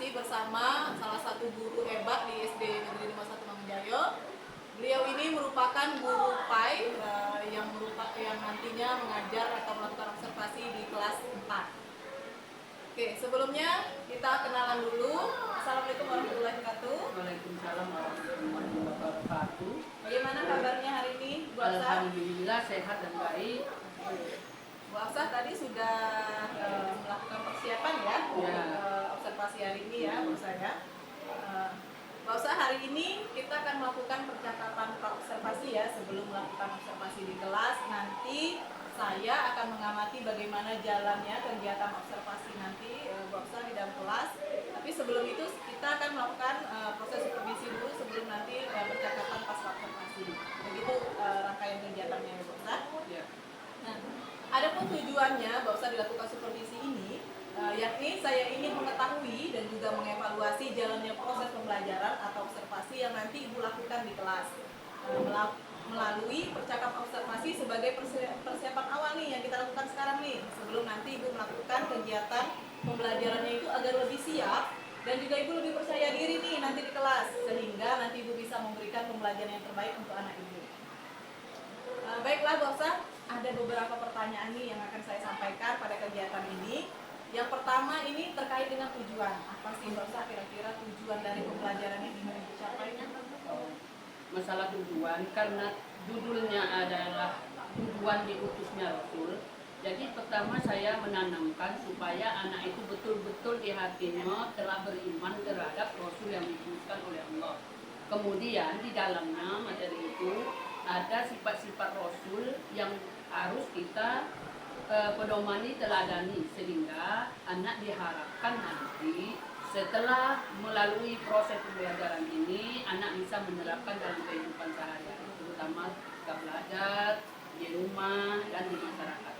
masih bersama salah satu guru hebat di SD Negeri 51 Mangunjaya. Beliau ini merupakan guru PAI yang nantinya mengajar atau melakukan observasi di kelas 4. Oke, sebelumnya kita kenalan dulu. Assalamualaikum warahmatullahi wabarakatuh. Waalaikumsalam warahmatullahi wabarakatuh. Bagaimana kabarnya hari ini, Bu Afsah? Alhamdulillah sehat dan baik. Bu Afsah tadi sudah melakukan persiapan ya untuk observasi hari ini ya, Bu Afsah ya. Bu Afsah, hari ini kita akan melakukan percakapan observasi ya sebelum melakukan observasi di kelas. Nanti saya akan mengamati bagaimana jalannya kegiatan observasi nanti Bu Afsah di dalam kelas. Tapi sebelum itu kita akan melakukan proses supervisi dulu sebelum nanti percakapan pas observasi. Begitu rangkaian kegiatannya Bu Afsah. Ya. Nah, adapun tujuannya Bu Afsah dilakukan supervisi ini, yakni saya ingin mengetahui dan juga mengevaluasi jalannya proses pembelajaran atau observasi yang nanti Ibu lakukan di kelas melalui percakapan observasi sebagai persiapan awal nih yang kita lakukan sekarang nih sebelum nanti Ibu melakukan kegiatan pembelajarannya itu agar lebih siap dan juga Ibu lebih percaya diri nih nanti di kelas sehingga nanti Ibu bisa memberikan pembelajaran yang terbaik untuk anak Ibu. Baiklah Bu Afsah, ada beberapa pertanyaan nih yang akan saya sampaikan pada kegiatan ini. Yang pertama ini terkait dengan tujuan. Apa sih Bu Afsah kira-kira tujuan dari pembelajaran yang ingin dicapai? Masalah tujuan, karena judulnya adalah tujuan diutusnya Rasul. Jadi pertama saya menanamkan supaya anak itu betul-betul di hatinya telah beriman terhadap Rasul yang diutuskan oleh Allah. Kemudian di dalamnya materi itu ada sifat-sifat Rasul yang harus kita pedomani, teladani, sehingga anak diharapkan nanti setelah melalui proses pembelajaran ini anak bisa menerapkan dalam kehidupan sehari-hari, terutama ketika belajar di rumah dan di masyarakat.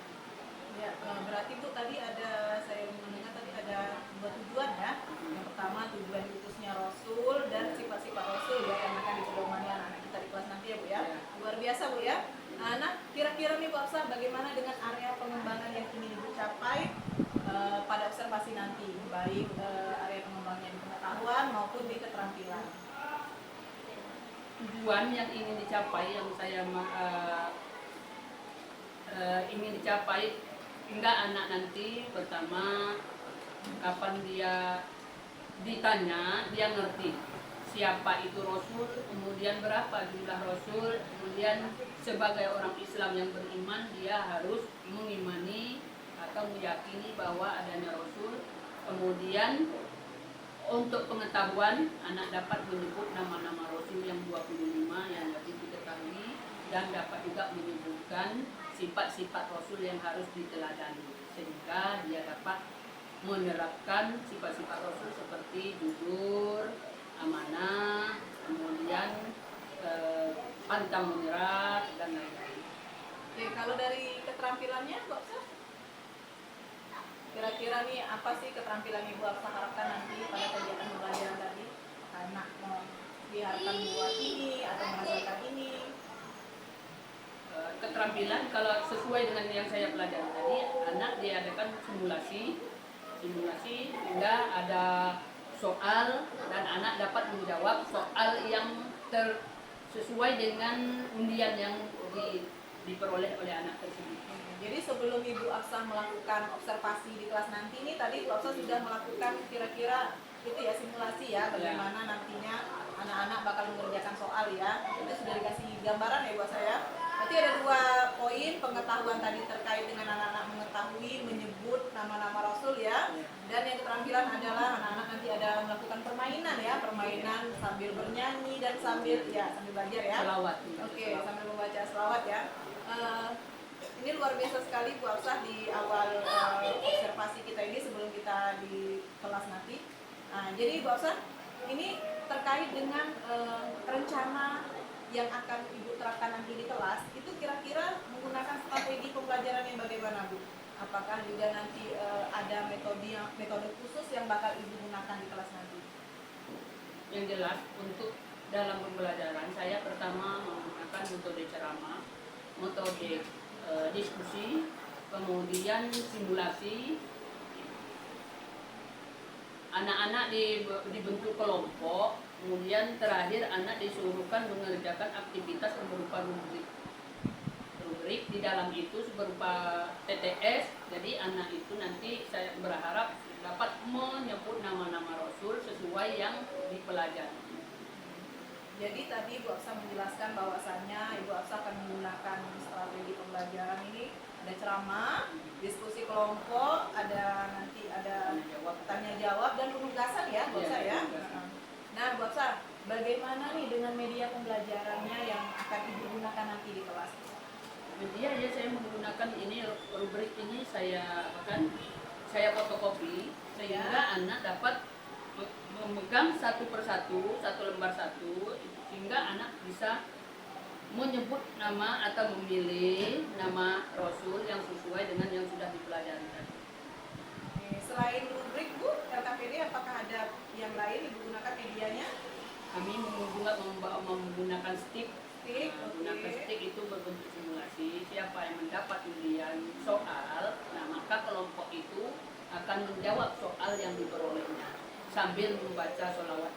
Ya, berarti Bu tadi ada, saya mendengar tadi ada dua tujuan ya. Yang pertama tujuan diutusnya Rasul dan sifat-sifat Rasul ya yang akan dipedomani anak-anak kita di kelas nanti ya Bu ya. Luar biasa Bu ya. Nah, kira-kira nih Bu Afsah bagaimana dengan area pengembangan yang ingin Ibu capai pada observasi nanti, baik area pengembangannya di pengetahuan maupun di keterampilan. Tujuan yang ingin dicapai yang saya ingin dicapai hingga anak nanti pertama kapan dia ditanya dia ngerti siapa itu Rasul, kemudian berapa jumlah Rasul, kemudian sebagai orang Islam yang beriman dia harus mengimani atau meyakini bahwa adanya Rasul. Kemudian untuk pengetahuan anak dapat menyebut nama-nama Rasul yang 25 yang wajib diketahui dan dapat juga menyebutkan sifat-sifat Rasul yang harus diteladani sehingga dia dapat menerapkan sifat-sifat Rasul seperti jujur, amanah, kemudian pantang menyerah dan lain-lain. Oke, kalau dari keterampilannya Bu Afsah? Kira-kira nih apa sih keterampilan Ibu Afsah harapkan nanti pada kegiatan pembelajaran tadi? Anak mau diharapkan buat ini atau menghasilkan ini? Keterampilan kalau sesuai dengan yang saya pelajari tadi, anak diadakan simulasi hingga ada soal dan anak dapat menjawab soal yang sesuai dengan undian yang diperoleh oleh anak tersebut. Jadi sebelum Ibu Afsah melakukan observasi di kelas nanti ini tadi Ibu Afsah sudah melakukan kira-kira itu ya simulasi ya bagaimana nantinya anak-anak bakal mengerjakan soal ya. Itu sudah dikasih gambaran ya Bu Afsah ya. Berarti ada dua poin pengetahuan tadi terkait dengan anak-anak mengetahui menyebut nama-nama Rasul ya. Dan yang keterampilan adalah anak-anak nanti ada melakukan permainan ya, permainan sambil bernyanyi dan sambil belajar ya. Selawat. Oke, sambil membaca selawat ya. Ini luar biasa sekali Bu Afsah di awal observasi kita ini sebelum kita di kelas nanti. Nah, jadi Bu Afsah ini terkait dengan rencana yang akan Ibu terapkan nanti di kelas, itu kira-kira menggunakan strategi pembelajaran yang bagaimana Bu? Apakah juga nanti ada metode khusus yang bakal Ibu gunakan di kelas nanti? Yang jelas untuk dalam pembelajaran saya pertama menggunakan metode ceramah, metode diskusi, kemudian simulasi, anak-anak dibentuk kelompok, kemudian terakhir anak disuruhkan mengerjakan aktivitas yang berupa rubrik. Rubrik di dalam itu berupa TTS, jadi anak itu nanti saya berharap dapat menyebut nama-nama Rasul sesuai yang dipelajari. Jadi tadi Ibu Afsa menjelaskan bahwasannya Ibu Afsa akan menggunakan strategi pembelajaran ini, ada ceramah, diskusi kelompok, nanti ada tanya jawab dan penugasan ya Bu Afsa ya. Nah Bu Afsa, bagaimana nih dengan media pembelajarannya yang akan Ibu gunakan nanti di kelas? Media ya, saya menggunakan ini rubrik ini saya fotokopi sehingga anak dapat memegang satu persatu, satu lembar satu, sehingga anak bisa menyebut nama atau memilih nama Rasul yang sesuai dengan yang sudah dipelajari tadi. Selain rubrik Bu, LKPD apakah ada yang lain Ibu gunakan medianya? Kami menggunakan stick. Menggunakan Okay. stick itu berbentuk simulasi. Siapa yang mendapat undian soal, nah maka kelompok itu akan menjawab soal yang diperolehnya sambil membaca sholawat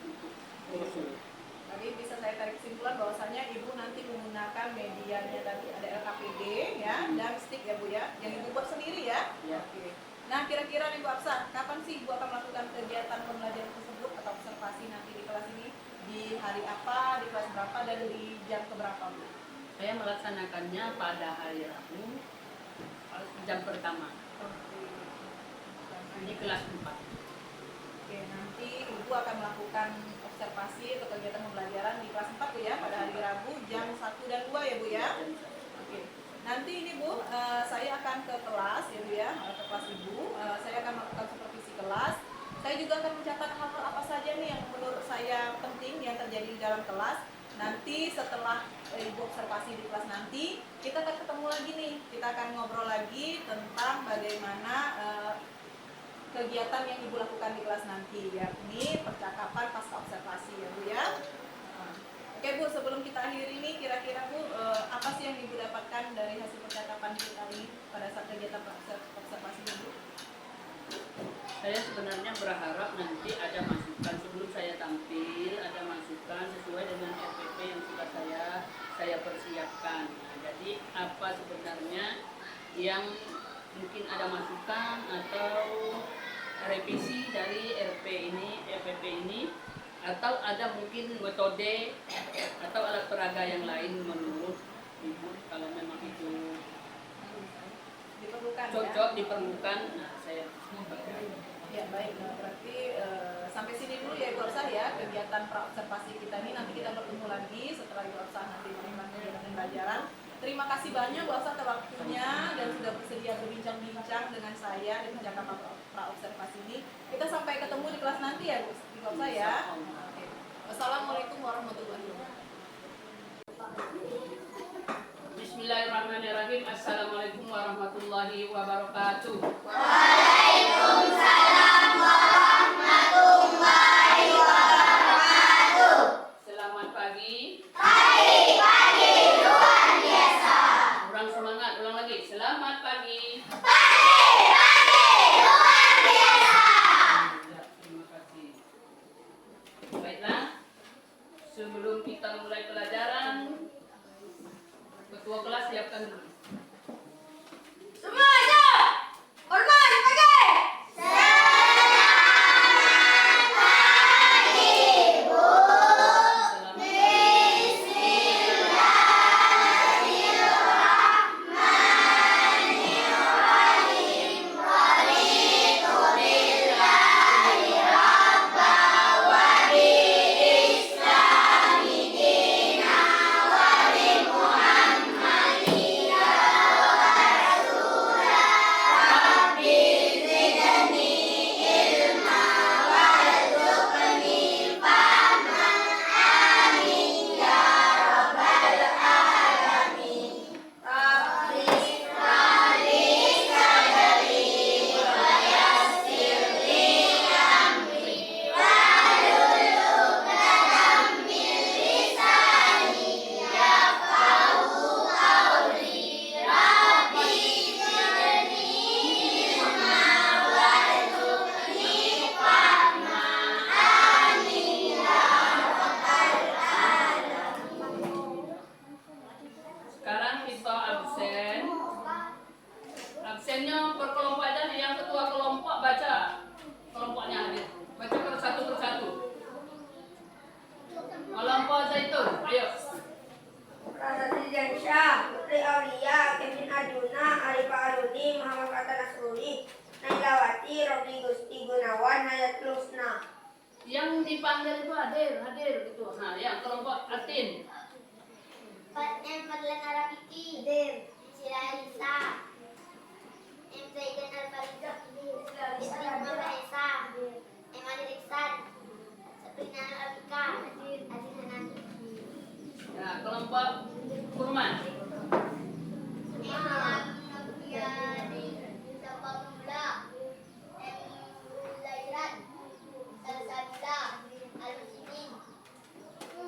untuk Rasul. Tadi bisa saya tarik kesimpulan bahwasanya Ibu nanti menggunakan medianya tadi ada LKPD ya dan stick ya Bu ya, yang Ibu buat sendiri ya. Ya. Oke. Nah kira-kira nih Bu Afsa, kapan sih Ibu akan melakukan kegiatan pembelajaran tersebut atau observasi nanti di kelas ini? Di hari apa, di kelas berapa, dan di jam keberapa Bu? Saya melaksanakannya pada hari Rabu jam pertama. Ini kelas 4. Oke, nanti Ibu akan melakukan observasi atau kegiatan pembelajaran di kelas 4 Bu ya, pada hari Rabu jam 1 dan 2 ya Bu ya. Oke. Nanti ini Bu, saya akan ke kelas ya Bu ya, ke kelas Ibu. Saya akan melakukan supervisi kelas. Saya juga akan mencatat hal-hal apa saja nih yang menurut saya penting yang terjadi di dalam kelas. Nanti setelah Ibu observasi di kelas nanti, kita akan ketemu lagi nih. Kita akan ngobrol lagi tentang bagaimana kegiatan yang Ibu lakukan di kelas nanti, yakni percakapan pasca observasi ya Bu ya. Oke Bu, sebelum kita akhiri ini, kira-kira Bu, apa sih yang Ibu dapatkan dari hasil percakapan kita ini pada saat kegiatan observasi Bu? Saya sebenarnya berharap nanti ada masukan sebelum saya tampil, ada masukan sesuai dengan RPP yang sudah saya persiapkan. Nah, jadi apa sebenarnya yang mungkin ada masukan atau revisi dari RPP ini, atau ada mungkin metode atau alat peraga yang lain menurut Ibu kalau memang itu Diperlukan cocok ya? diperlukan. Nah, saya Ya baik, berarti sampai sini dulu ya Ibu Afsa ya kegiatan pra-observasi kita ini. Nanti kita bertemu lagi setelah Ibu Afsa nanti menerima kegiatan pembelajaran. Terima kasih banyak Bu Afsa atas waktunya dan sudah bersedia berbincang-bincang dengan saya di percakapan pra-observasi ini. Kita sampai ketemu di kelas nanti ya Bu Afsa ya. Oke. Wassalamualaikum warahmatullahi wabarakatuh. Bismillahirrahmanirrahim. Assalamualaikum warahmatullahi wabarakatuh. Selamat pagi. Kurang semangat, ulang lagi. Selamat pagi. Ya, terima kasih. Baiklah, sebelum kita mulai pelajaran, ketua kelas siapkan dulu. Semua siap! Hormat, jaga! Oki Gusti Gunawan Hayatlusna. Yang dipanggil itu hadir gitu. Nah, yang kelompok Atin. M. Fadlan Arabiki Hadir. Sila Alisa M. Zaidan Al-Faridah Istri Muhammad Esa M. Adil Iksan Sabrina Al-Abika Aziz Hanani. Nah, kelompok Kurman. M. Nabiyadi Mustafa Mula M. Zairat Salsabila Al-Muslimin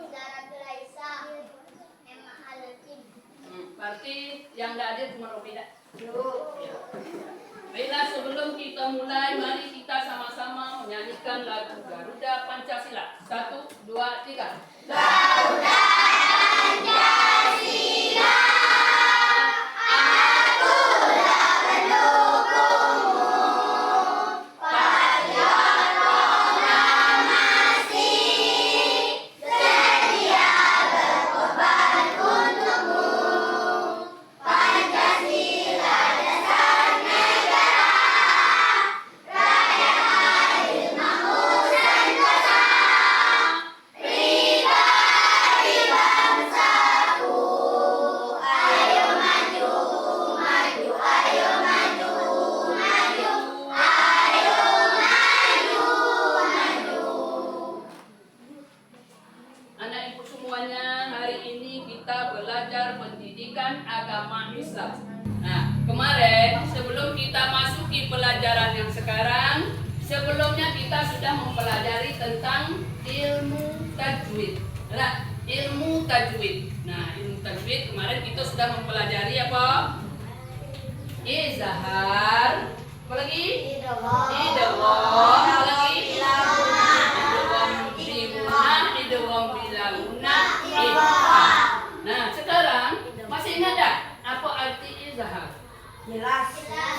Zaratul Aisa M. Al-Hakim. Berarti yang tidak hadir cuma Robidah. Baiklah, sebelum kita mulai, mari kita sama-sama menyanyikan lagu Garuda Pancasila. 1, 2, 3. Garuda Pancasila, akulah pendukungmu, pada proklamasi, sedia berkorban untukmu. Pancasila dasar negara, rakyat adil makmur sentosa, pribadi bangsaku. Ayo maju, maju, ayo maju, maju, ayo maju, maju. Anak ibu semuanya, hari ini kita belajar pendidikan agama Islam. Nah, kemarin sebelum kita masuki pelajaran yang sekarang, sebelumnya kita sudah mempelajari tentang ilmu tajwid. Nah, ilmu tajwid. Nah, ilmu tajwid kemarin kita sudah mempelajari apa? Izhar. Apa lagi? Idgham. Apa lagi? Idgham bigunah, idgham bilaguna, ikhfa. Nah, sekarang masih ingat tak apa arti izhar? Jelas.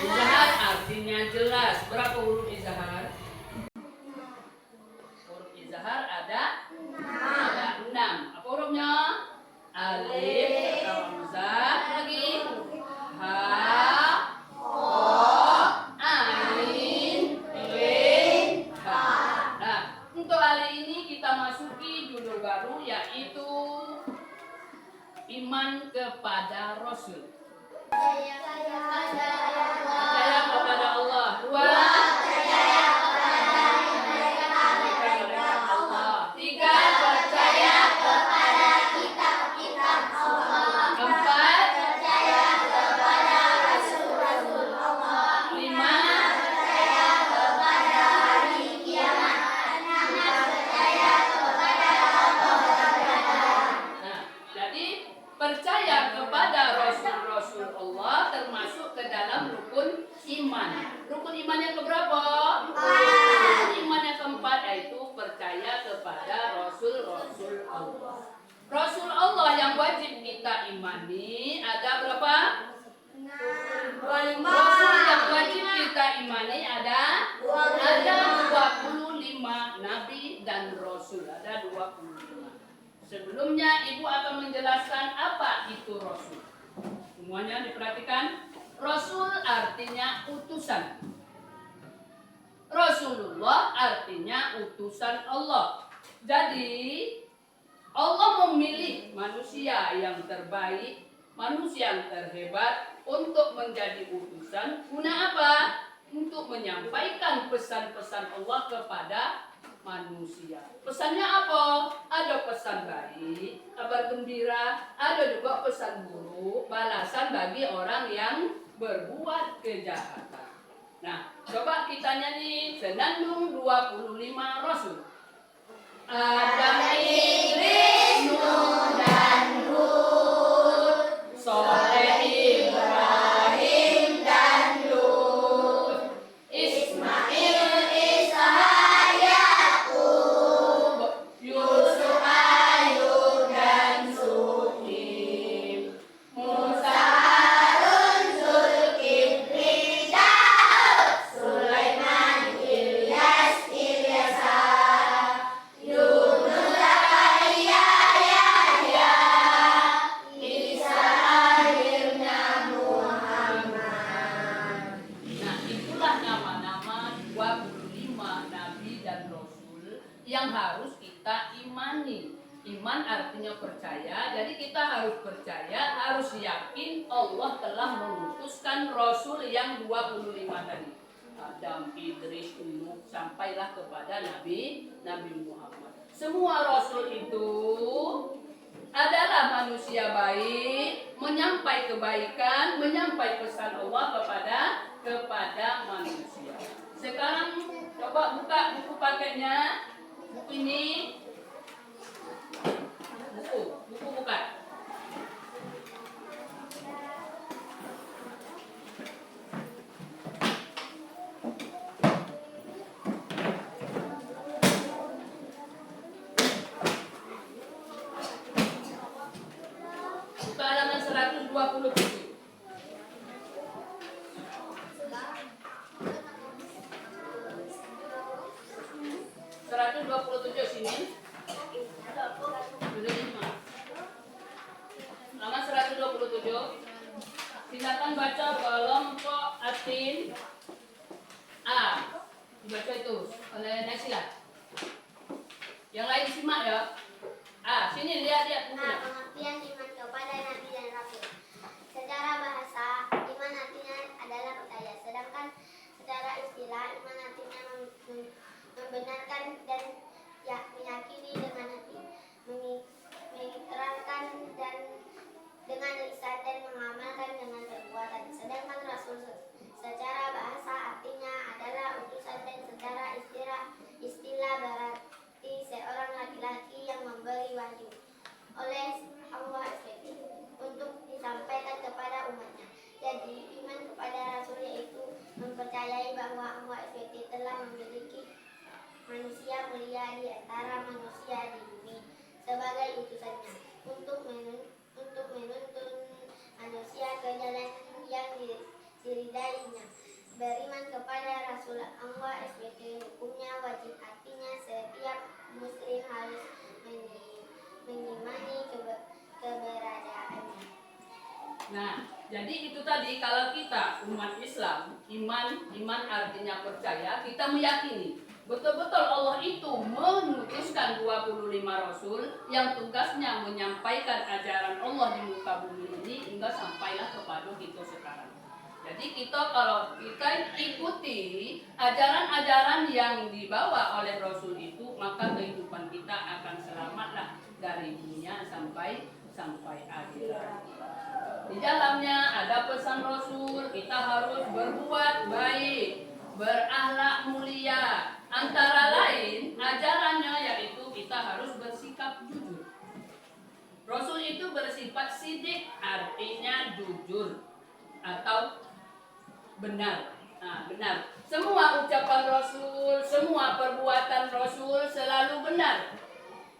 Izhar artinya jelas. Berapa huruf izhar? Huruf izhar ada 6. Apa hurufnya? Alif, hamzah, lagi ha, ain, ghin, ba. Nah, untuk hari ini kita masuki judul baru yaitu iman kepada Rasul. Percaya kepada Allah. 2, percaya kepada malaikat Allah. 3, percaya Kepada kitab-kitab Allah, 4, percaya kepada rasul-rasul Allah, 5, percaya kepada hari kiamat, 6 percaya kepada Allah. Nah, jadi percaya kepada Rasul-Rasul Allah termasuk ke dalam rukun iman. Rukun iman yang keberapa? Rukun iman yang keempat yaitu percaya kepada Rasul-Rasul Allah. Rasul Allah yang wajib kita imani ada berapa? Rasul yang wajib kita imani ada 25 nabi dan rasul, ada 25. Sebelumnya ibu akan menjelaskan apa itu rasul. Semuanya diperhatikan. Rasul artinya utusan. Rasulullah artinya utusan Allah. Jadi Allah memilih manusia yang terbaik, manusia yang terhebat untuk menjadi utusan. Guna apa? Untuk menyampaikan pesan-pesan Allah kepada manusia. Pesannya apa? Ada pesan baik, kabar gembira, ada juga pesan buruk, balasan bagi orang yang berbuat kejahatan. Nah, coba kita nyanyi Senandung 25 Rasul. Adam, Idris, Nuh dan Hud, Soleh, Ibrahim dan Lut, Ismail, Ishak, Yakub, Yusuf, Ayub dan Sukim, Musa, Harun, Zulkifli, Daud, Sulaiman, Ilyas, Ilyasa, Yunus, yang harus kita imani. Iman artinya percaya, jadi kita harus percaya, harus yakin Allah telah mengutuskan Rasul yang 25 tadi. Adam, Idris, Nuh, sampailah kepada Nabi Muhammad. Semua Rasul itu adalah manusia baik, menyampai kebaikan, menyampai pesan Allah kepada manusia. Sekarang coba buka buku paketnya, buku ini. Buku buka. Buka halaman 127. Sini. Halaman 127. Silakan baca kelompok Atin A. Dibaca itu oleh Naisila. Yang lain simak ya. Sini lihat bukunya. Pengertian iman kepada Nabi dan Rasul. Secara bahasa, iman artinya adalah percaya. Sedangkan secara istilah, iman artinya membenarkan dan meyakini dengan hati, mengikrarkan dan dengan lisan dan mengamalkan dengan perbuatan. Sedangkan Rasul secara bahasa artinya adalah utusan dan secara istilah berarti seorang laki-laki yang memberi wahyu oleh Allah SWT untuk disampaikan kepada umatnya. Jadi iman kepada Rasul yaitu mempercayai bahwa Allah SWT telah memiliki manusia mulia di antara manusia di bumi sebagai utusannya untuk menuntun manusia ke jalan yang diridainya. Beriman kepada Rasul Allah SWT hukumnya wajib, artinya setiap muslim harus mengimani keberadaannya. Nah, jadi itu tadi kalau kita umat Islam, iman artinya percaya, kita meyakini betul-betul Allah itu mengutuskan 25 Rasul yang tugasnya menyampaikan ajaran Allah di muka bumi ini hingga sampailah kepada kita sekarang. Jadi kalau kita ikuti ajaran-ajaran yang dibawa oleh Rasul itu, maka kehidupan kita akan selamatlah dari dunia sampai akhirat. Di dalamnya ada pesan Rasul, kita harus berbuat baik, berakhlak mulia. Antara lain ajarannya yaitu kita harus bersikap jujur. Rasul itu bersifat sidik, artinya jujur atau benar. Benar. Semua ucapan Rasul, semua perbuatan Rasul selalu benar.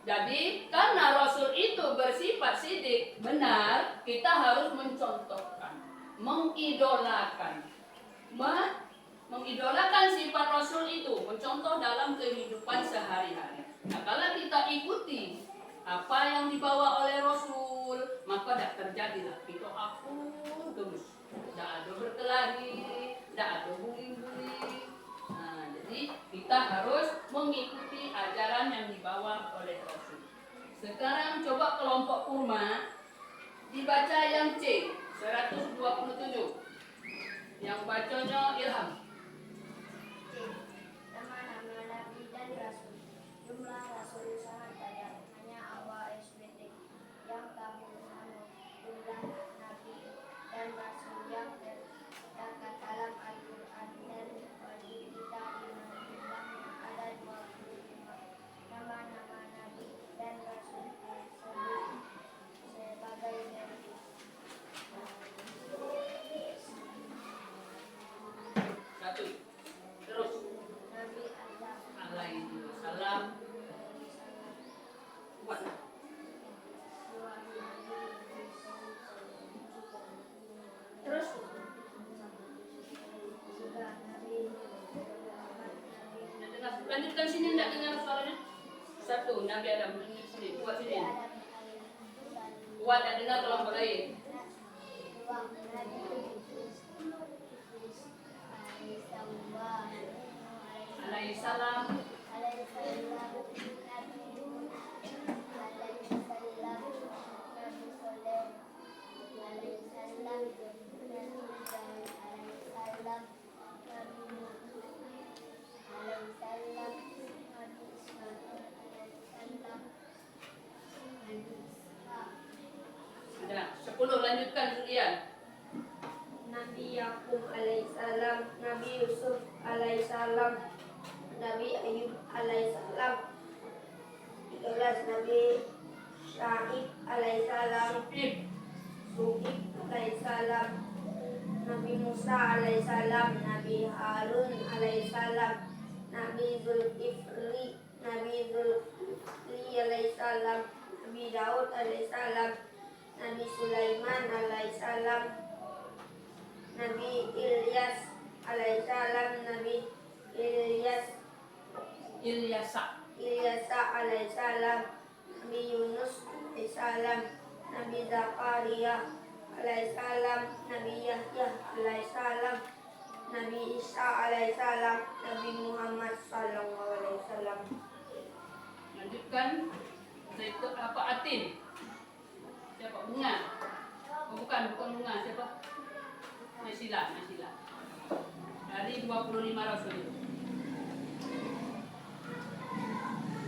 Jadi karena Rasul itu bersifat sidik, benar, kita harus mencontohkan, mengidolakan sifat Rasul itu, mencontoh dalam kehidupan sehari-hari. Nah, kalau kita ikuti apa yang dibawa oleh Rasul, maka tidak terjadilah kita akur terus, tidak ada berkelahi, tidak ada bullying. Nah, jadi kita harus mengikuti ajaran yang dibawa oleh Rasul. Sekarang coba kelompok kurma, dibaca yang C 127. Yang bacanya Ilham. Nama-nama Nabi dan Rasul. Jumlah Rasul sangat banyak, hanya Allah SWT yang tahu jumlah Nabi dan Rasul yang terdapat dalam Al-Quran, dan wajib kita iman jumlahnya ada 25. Nama-nama Nabi dan Rasul disebut sebagai berikut. Satu. Terus. Nabi Adam Alaihi wasallam. Kuat. Terus. Lanjutkan sini, tidak dengar suaranya. Satu. Nabi Adam sini. Kuat sini. Kuat, tidak dengar kelompok lain. Alaihi salam. alaihi wasallam Nabi Nuh alaihi wasallam Nabi Soleh alaihi wasallam Nabi Ibrahim alaihi wasallam Nabi Nuh alaihi wasallam Nabi Ismail alaihi wasallam Nabi Isa Sudah, 10 lanjutkan Julian. Nabi Yakub alaihissalam, Nabi Yusuf alaihissalam, Nabi Ayub alaihissalam, 13 Nabi Syaib alaihissalam, Suhib alaihissalam, Nabi Musa alaihissalam, Nabi Harun alaihissalam, Nabi Zulkifli alaihissalam, Nabi Daud alaihissalam, Nabi Sulaiman alaihissalam, Nabi Ilyas alaihissalam, Nabi Ilyasa alaihissalam, Nabi Yunus alaihissalam, Nabi Zakaria alaihissalam, Nabi Yahya alaihissalam, Nabi Isa alaihissalam, Nabi Muhammad sallallahu alaihi wasallam. Lanjutkan. Itu apa Atin? Siapa? Bunga? Oh, bukan bunga. Siapa? Nasila. Dari 25 Rasul itu.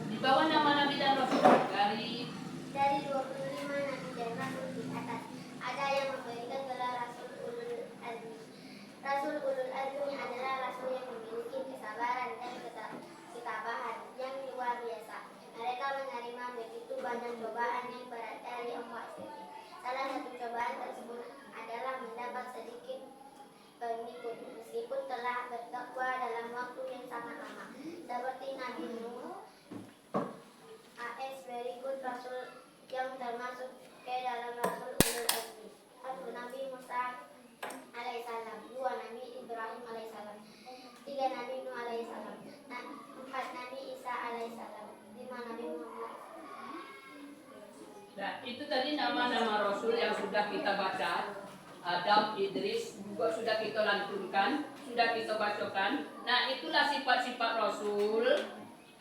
Di bawah nama Nabi dan Rasul dari 25 Nabi dan Rasul di atas ada yang memberikan gelar Rasul Ulul Azmi. Rasul Ulul Azmi adalah Rasul yang memiliki kesabaran dan ketabahan yang luar biasa. Mereka menerima begitu banyak cobaan yang berat dari Allah sendiri. Salah satu cobaan tersebut adalah mendapat sedikit pengikut meskipun telah berdakwah dalam waktu yang sangat lama. Seperti Nabi Nuh AS berikut Rasul yang termasuk ke dalam Rasul Ulul Azmi. 1. Nabi Musa alaihissalam, 2. Nabi Ibrahim alaihissalam, 3. Nabi Nuh alaihissalam, 4. Nabi Isa alaihissalam, 5. Nabi Muhammad. Nah, itu tadi nama-nama Rasul yang sudah kita baca. Adam, Idris juga sudah kita lantunkan, sudah kita bacakan. Nah, itulah sifat-sifat Rasul.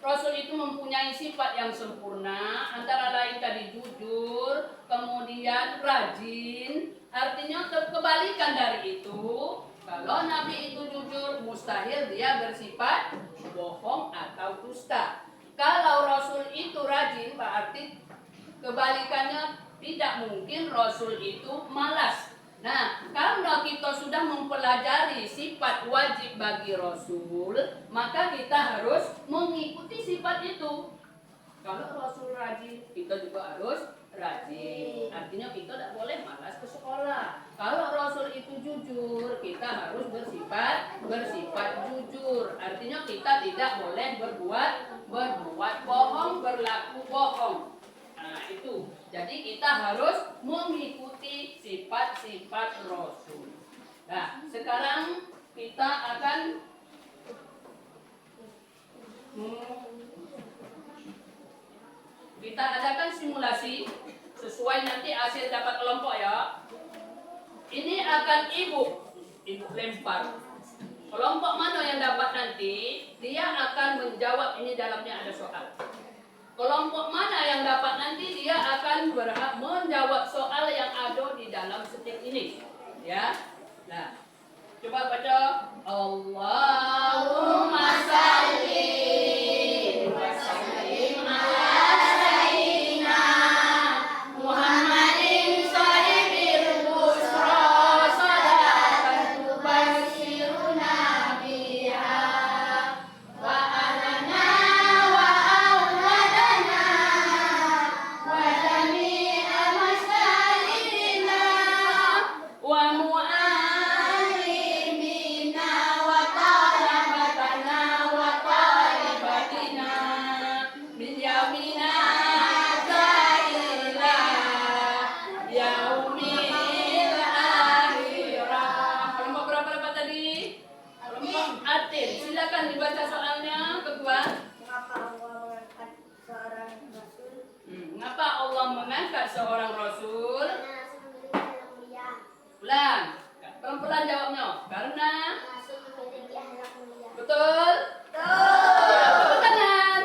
Rasul itu mempunyai sifat yang sempurna, antara lain tadi jujur, kemudian rajin. Artinya kebalikan dari itu, kalau Nabi itu jujur, mustahil dia bersifat bohong atau dusta. Kalau Rasul itu rajin, berarti kebalikannya tidak mungkin Rasul itu malas. Nah, karena kita sudah mempelajari sifat wajib bagi Rasul, maka kita harus mengikuti sifat itu. Kalau Rasul rajin, kita juga harus rajin. Artinya kita tidak boleh malas ke sekolah. Kalau Rasul itu jujur, kita harus bersifat jujur. Artinya kita tidak boleh berbuat bohong, berlaku bohong. Nah, itu. Jadi kita harus mengikuti sifat-sifat Rasul. Nah, sekarang kita akan kita adakan simulasi sesuai nanti hasil dapat kelompok ya. Ini akan ibu lempar. Kelompok mana yang dapat nanti, dia akan menjawab, ini dalamnya ada soal. Kelompok mana yang dapat nanti, dia akan berhak menjawab soal yang ada di dalam setiap ini. Ya. Nah, coba baca. Allahumma shalli wa sallim ala sayyidina Muhammadin shahidil busra salatan tubashiruna biha wa alana wa awladana wa jami'a masyayidina wa mu'allimina wa talabatana wa talibatina min yaumina ila yaumil akhirah. Kelompok berapa tadi? Kelompok Atin. Silakan dibaca soalnya, Ketua. Mengapa Allah mengangkat seorang rasul? Mengapa Allah mengangkat seorang Rasul? Karena Rasul memiliki akhlak mulia. Ulang. Pelan-pelan jawabnya. Karena Rasul memiliki akhlak mulia. betul. Tepuk tangan.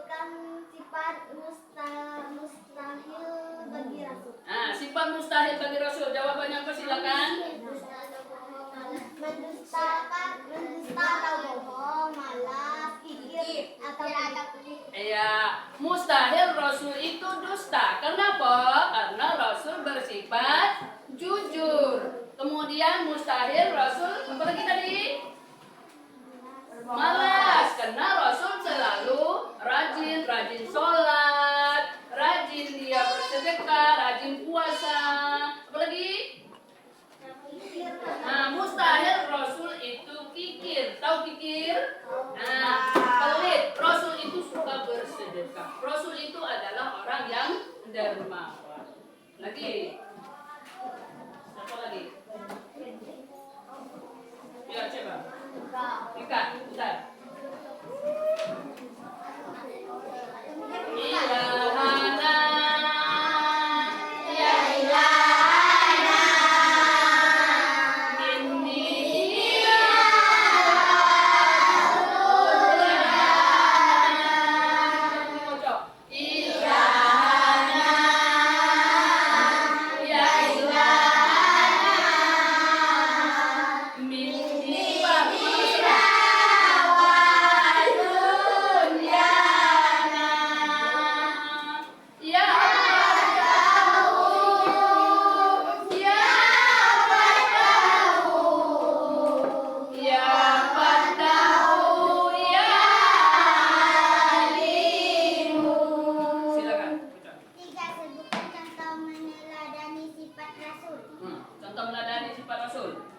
Sebutkan sifat mustahil bagi Rasul. Nah, sifat mustahil bagi Rasul. Jawabannya apa? Silakan. Mendusta atau bohong, malas, kikir atau Iya, mustahil Rasul itu dusta. Kenapa? Karena Rasul bersifat jujur. Kemudian mustahil Rasul apa lagi tadi? Malas. Karena Rasul selalu rajin sholat, rajin dia bersedekah, rajin puasa. Apa lagi? Nah, mustahil Rasul itu kikir. Tahu kikir? Nah, pelit. Rasul itu suka bersedekah. Rasul itu adalah orang yang dermawan. Lagi? Siapa lagi? Ya, coba. Ika, bentar. Ilahana, ya ilahana, minni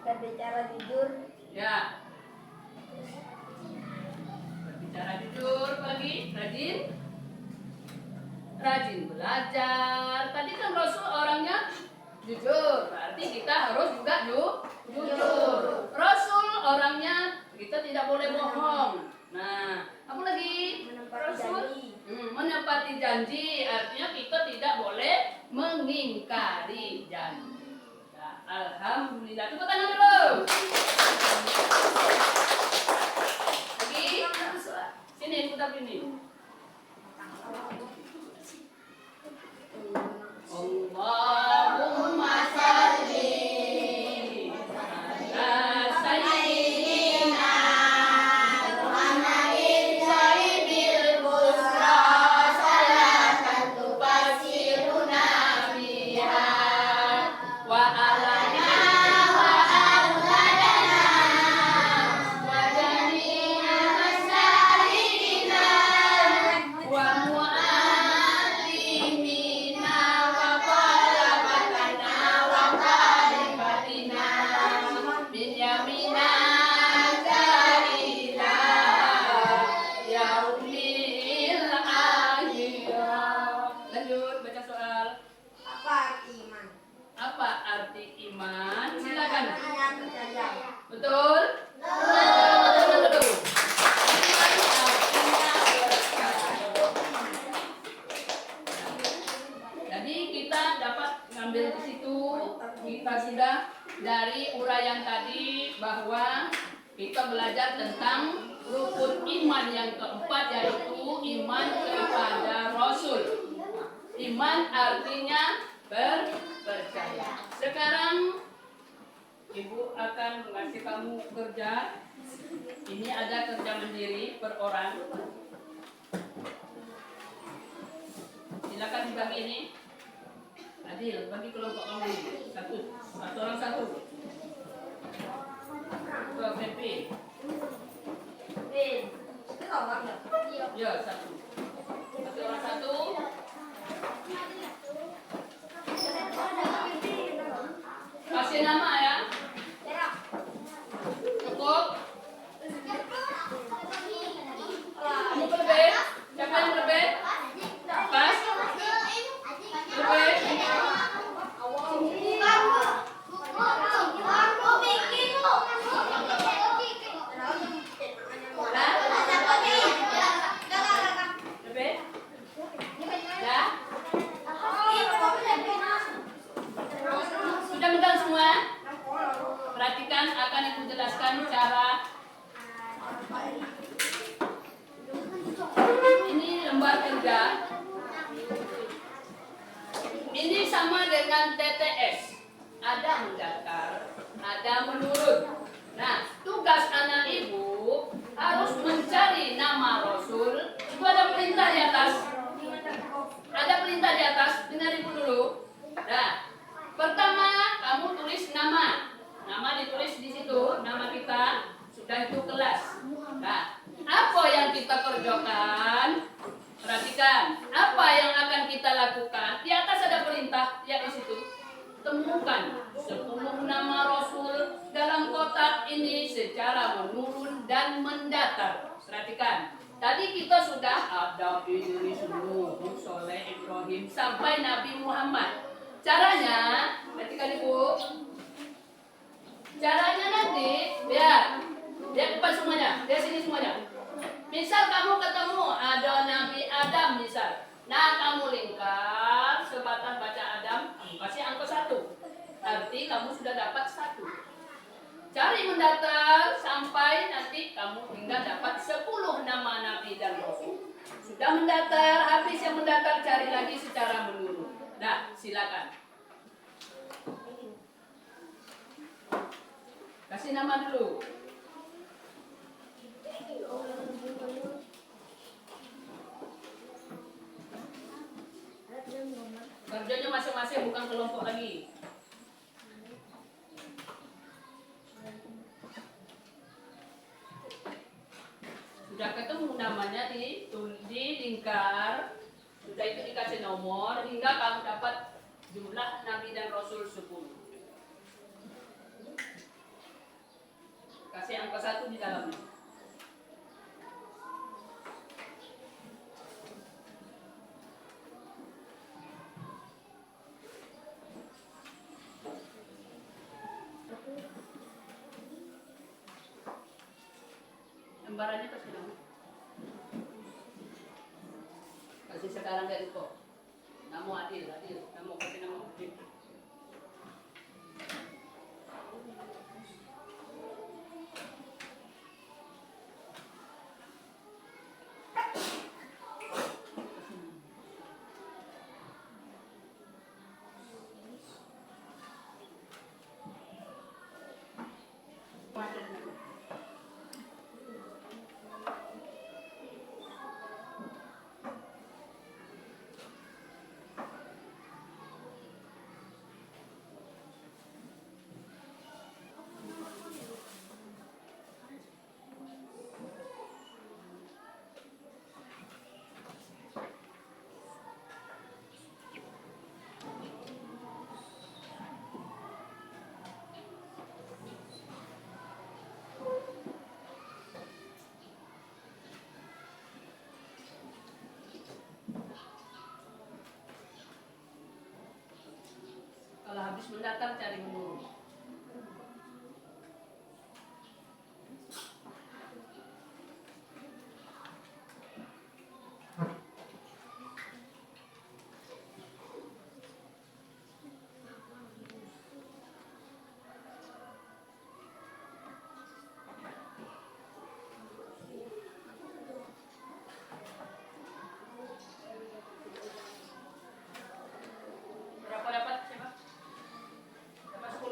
Berbicara jujur. Ya. Berbicara jujur lagi, rajin belajar. Tadi kan Rasul orangnya jujur, berarti kita harus juga jujur. Rasul orangnya kita tidak boleh bohong. Nah, apa lagi? Rasul menepati janji, artinya kita tidak boleh mengingkari janji. Alhamdulillah. Tepuk tangan dulu. Lagi. Sini putar ini. Allahumma shalli ala sayyidina Muhammadin sayyidil busra salatan tufasiruna biha wa betul? Jadi kita dapat ngambil di situ, kita sudah dari uraian tadi bahwa kita belajar tentang rukun iman yang keempat, yaitu iman kepada Rasul. Iman artinya percaya. Sekarang Ibu akan mengasih kamu kerja. Ini ada kerja mandiri per orang. Silakan dibagi ini. Adil, bagi kelompok kamu satu orang satu. Ketua PP. Ya, satu. Satu orang satu. Kasih nama ya. Cukup. Kamu berbeda. Siapa yang berbeda? Pas. Berbeda. Sudah megang semua? Perhatikan, akan Ibu jelaskan cara. Ini lembar ada mendatar, ada menurun. Nah, tugas anak ibu harus mencari nama Rasul. Itu ada perintah di atas. Ada perintah di atas. Dengar ibu dulu. Nah, pertama kamu tulis nama. Nama ditulis di situ. Nama kita. Sudah itu kelas. Nah, apa yang kita kerjakan? Perhatikan. Apa yang akan kita lakukan? Di atas ada perintah. Ya di situ. Temukan 10 nama Rasul dalam kotak ini secara menurun dan mendatar. Perhatikan. Tadi kita sudah ada Idris, Nuh, Soleh, Ibrahim sampai Nabi Muhammad. Caranya, perhatikan ibu. Caranya nanti, lihat depan semuanya, lihat sini semuanya. Misal kamu ketemu ada Nabi Adam misal. Nah, kamu lingkar sebatang baca Adam, kamu kasih angka 1. Arti kamu sudah dapat 1. Cari mendatar sampai nanti kamu hingga dapat 10 nama Nabi dan Rasul. Sudah mendatar, habis yang mendatar cari lagi secara menurun. Nah, silakan. Kasih nama dulu. Kerjanya masing-masing, bukan kelompok lagi. Sudah ketemu namanya di lingkar, sudah itu dikasih nomor hingga kamu dapat jumlah Nabi dan Rasul 10. Kasih angka 1 di dalamnya. Lembarannya kasih nama. Kasih sekarang dari kok. Nama Adil. Nama kasih nama Adil. Kalau habis mendatar cari menurun. Berapa dapat siapa? Dapat 10.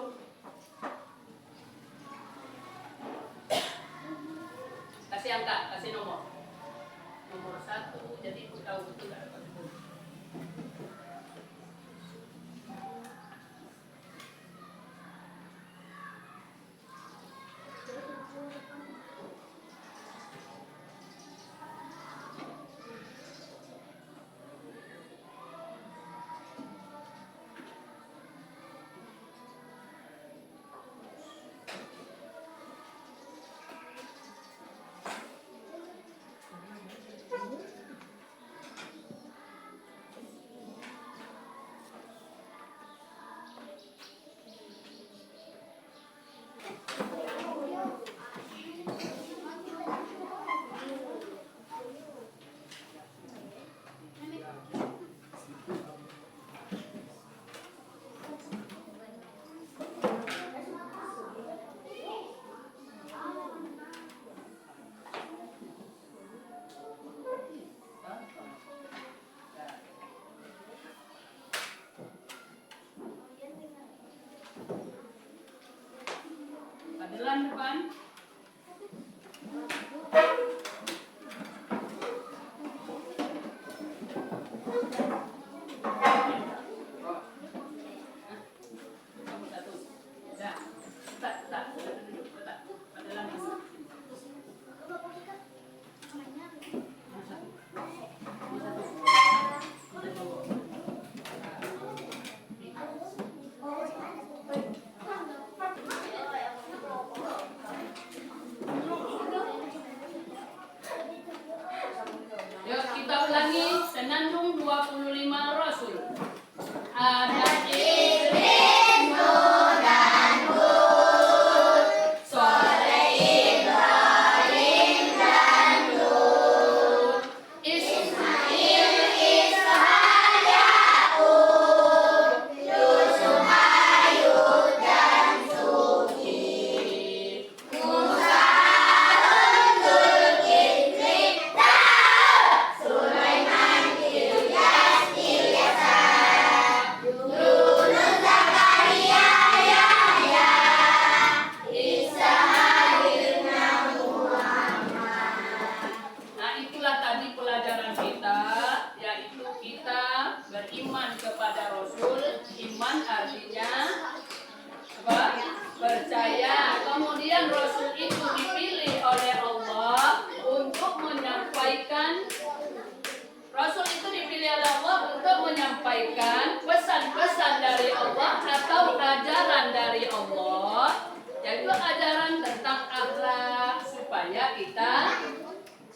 untuk menyampaikan pesan-pesan dari Allah atau ajaran dari Allah, yaitu ajaran tentang akhlak supaya kita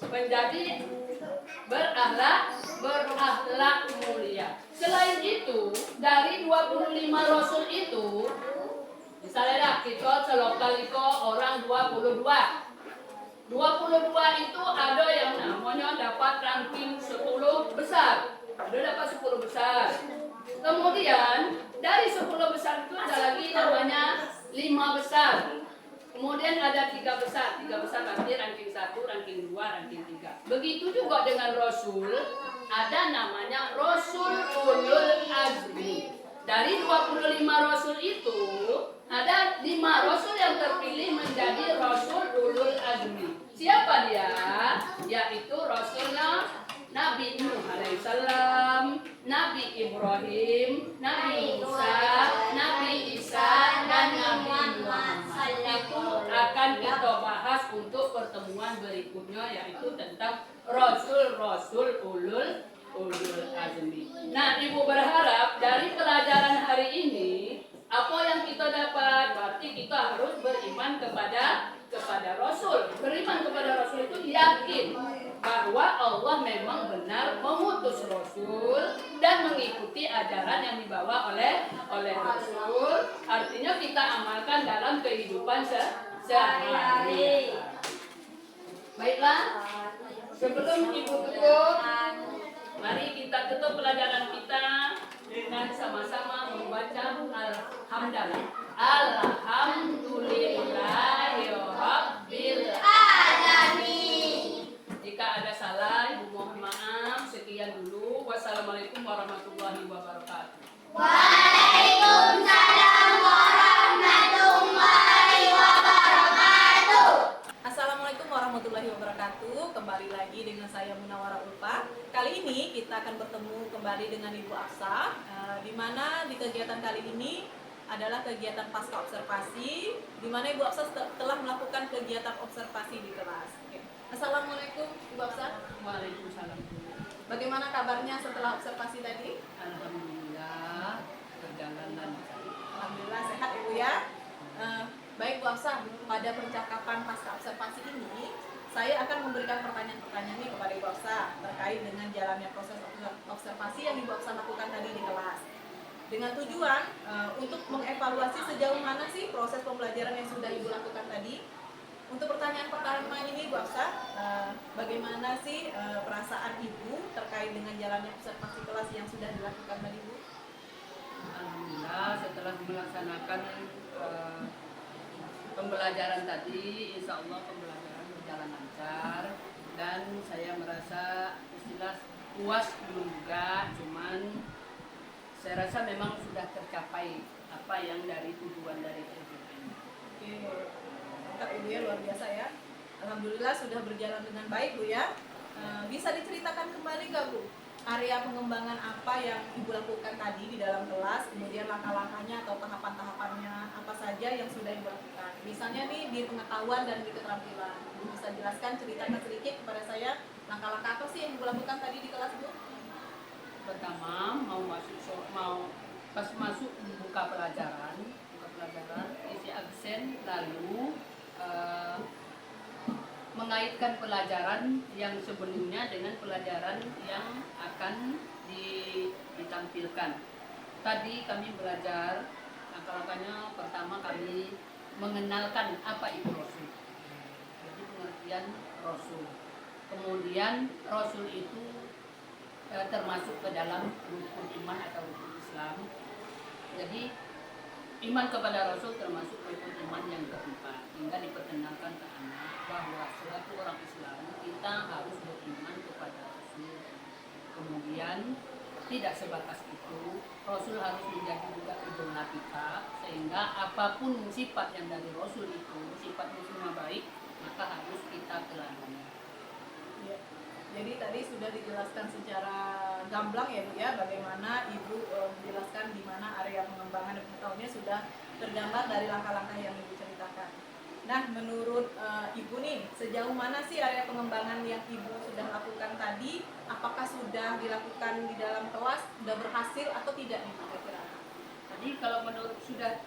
menjadi berakhlak mulia. Selain itu, dari 25 rasul itu, misalnya kita selokal itu orang 22. 22 itu ada yang namanya dapat ranking 10 besar. Ada dapat 10 besar. Kemudian dari 10 besar itu ada lagi namanya 5 besar. Kemudian ada 3 besar. 3 besar berarti ranking 1, ranking 2, ranking 3. Begitu juga dengan Rasul, ada namanya Rasul Ulul Azmi. Dari 25 Rasul itu, ada 5 Rasul yang terpilih menjadi Rasul Ulul Azmi. Siapa dia? Yaitu Rasulnya Nabi Nuh alaihissalam, Nabi Ibrahim, Nabi Musa, Nabi Isa, dan Nabi Muhammad. Itu akan kita bahas untuk pertemuan berikutnya, yaitu tentang Rasul-Rasul Ulul Azmi. Nah, Ibu berharap dari pelajaran hari ini, apa yang kita dapat? Berarti kita harus beriman kepada Rasul. Beriman kepada Rasul itu yakin bahwa Allah memang benar mengutus Rasul dan mengikuti ajaran yang dibawa oleh Rasul. Artinya kita amalkan dalam kehidupan sehari-hari. Baiklah, sebelum Ibu tutup, mari kita tutup pelajaran kita dengan sama-sama membaca Alhamdulillah. Alhamdulillahirabbil alamin. Jika ada salah, Ibu mohon maaf. Sekian dulu. Wassalamualaikum warahmatullahi wabarakatuh. Waalaikumsalam warahmatullahi wabarakatuh. Assalamualaikum warahmatullahi wabarakatuh. Kembali lagi dengan saya Munawwarah Ulfa. Kali ini kita akan bertemu kembali dengan Ibu Afsa, di mana di kegiatan kali ini adalah kegiatan pasca observasi, di mana Ibu Afsa telah melakukan kegiatan observasi di kelas. Oke. Assalamualaikum Ibu Afsa. Waalaikumsalam. Bagaimana kabarnya setelah observasi tadi? Alhamdulillah berjalan lancar. Alhamdulillah sehat Ibu ya. Baik Bu Afsa, pada percakapan pasca observasi ini saya akan memberikan pertanyaan-pertanyaan ini kepada Ibu Afsa terkait dengan jalannya proses observasi yang Ibu Afsa lakukan tadi di kelas, dengan tujuan untuk mengevaluasi sejauh mana sih proses pembelajaran yang sudah Ibu lakukan tadi. Untuk pertanyaan pertama ini Bu Afsa, bagaimana sih perasaan Ibu terkait dengan jalannya observasi kelas yang sudah dilakukan tadi Bu? Alhamdulillah setelah melaksanakan pembelajaran tadi, insya Allah pembelajaran berjalan lancar dan saya merasa istilah puas belum juga, cuman saya rasa memang sudah tercapai apa yang dari tujuan dari kegiatan ini. Oke, mantap Ibu ya, luar biasa ya. Alhamdulillah sudah berjalan dengan baik Bu ya. Bisa diceritakan kembali nggak Bu, area pengembangan apa yang Ibu lakukan tadi di dalam kelas, kemudian langkah-langkahnya atau tahapan-tahapannya apa saja yang sudah Ibu lakukan? Misalnya nih di pengetahuan dan di keterampilan, Ibu bisa jelaskan, ceritakan sedikit kepada saya langkah-langkah apa sih yang Ibu lakukan tadi di kelas Bu? Pertama pas masuk buka pelajaran isi absen, lalu mengaitkan pelajaran yang sebelumnya dengan pelajaran yang akan ditampilkan. Tadi kami belajar langkah-langkahnya. Pertama kami mengenalkan apa itu Rasul, jadi pengertian Rasul. Kemudian Rasul itu termasuk ke dalam rukun iman atau rukun Islam. Jadi iman kepada Rasul termasuk rukun iman yang keempat, hingga diperkenalkan ke anak bahwa selaku orang Islam kita harus beriman kepada Rasul. Kemudian tidak sebatas itu, Rasul harus menjadi juga idola kita, sehingga apapun sifat yang dari Rasul itu sifatnya semua baik, maka harus kita teladani. Ya. Jadi tadi sudah dijelaskan secara gamblang ya Bu ya, bagaimana Ibu menjelaskan di mana area pengembangan dan pengetahuannya sudah tergambar dari langkah-langkah yang Ibu ceritakan. Nah, menurut Ibu nih, sejauh mana sih area pengembangan yang Ibu sudah lakukan tadi? Apakah sudah dilakukan di dalam kelas, sudah berhasil atau tidak nih kira-kira? Jadi kalau menurut sudah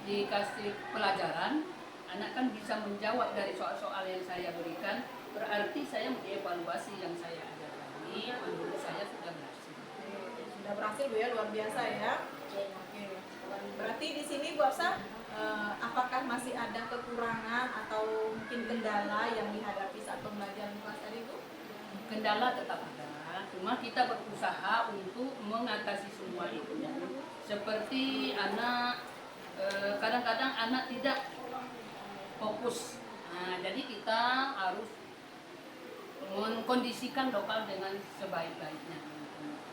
dikasih pelajaran, anak kan bisa menjawab dari soal-soal yang saya berikan. Berarti saya mengevaluasi yang saya ajarkan ini, menurut saya sudah berhasil. Sudah berhasil Bu ya, luar biasa ya. Oke. Berarti di sini Bu Hafsah, apakah masih ada kekurangan atau mungkin kendala yang dihadapi saat pembelajaran kelas tadi Bu? Kendala tetap ada, cuma kita berusaha untuk mengatasi semua itu. Seperti anak, kadang-kadang anak tidak fokus. Nah, jadi kita harus mengkondisikan lokal dengan sebaik-baiknya,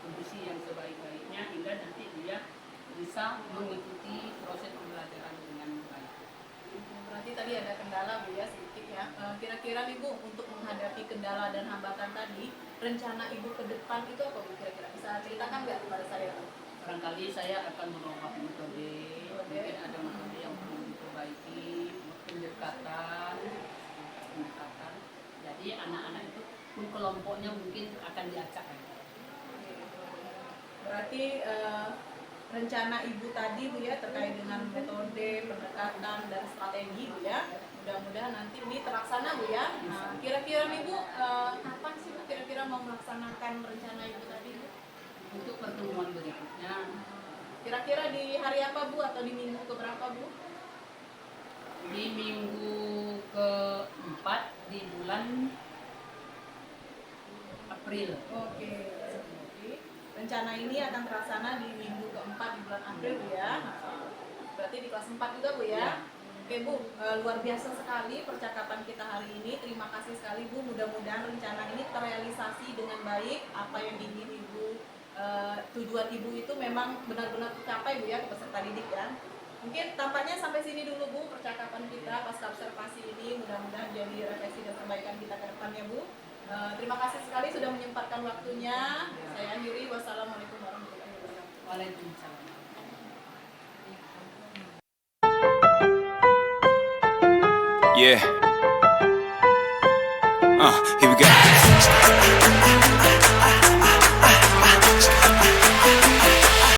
kondisi yang sebaik-baiknya hingga nanti dia bisa mengikuti proses pembelajaran dengan baik. Berarti tadi ada kendala Bu ya, sedikit ya. Kira-kira nih Bu, untuk menghadapi kendala dan hambatan tadi, rencana Ibu ke depan itu apa Bu kira-kira? Bisa ceritakan nggak kepada saya? Barangkali saya akan merubah metode, mungkin ada metode yang perlu diperbaiki, pendekatan. Jadi anak-anak itu pun kelompoknya mungkin akan diacak. Berarti rencana Ibu tadi Bu ya terkait dengan metode, pendekatan dan strategi Bu ya. Mudah-mudahan nanti ini terlaksana Bu ya. Nah, kira-kira nih Bu, kapan sih Bu kira-kira mau melaksanakan rencana Ibu tadi Bu? Untuk pertemuan berikutnya, Kira-kira di hari apa Bu atau di minggu keberapa Bu? di minggu keempat di bulan April. Oke. Rencana ini akan terlaksana di minggu keempat di bulan April Bu ya. Nah, berarti di kelas 4 juga Bu ya. Oke Bu, luar biasa sekali percakapan kita hari ini. Terima kasih sekali Bu. Mudah-mudahan rencana ini terrealisasi dengan baik. Apa yang ingin Ibu, tujuan Ibu itu memang benar-benar tercapai Bu ya ke peserta didik ya. Mungkin tampaknya sampai sini dulu Bu percakapan kita pasca observasi ini. Mudah-mudahan jadi refleksi dan perbaikan kita ke depannya Bu. Terima kasih sekali sudah menyempatkan waktunya. Saya Andiri. Wassalamualaikum warahmatullahi wabarakatuh. Waalaikumsalam. Yeah. Here we go.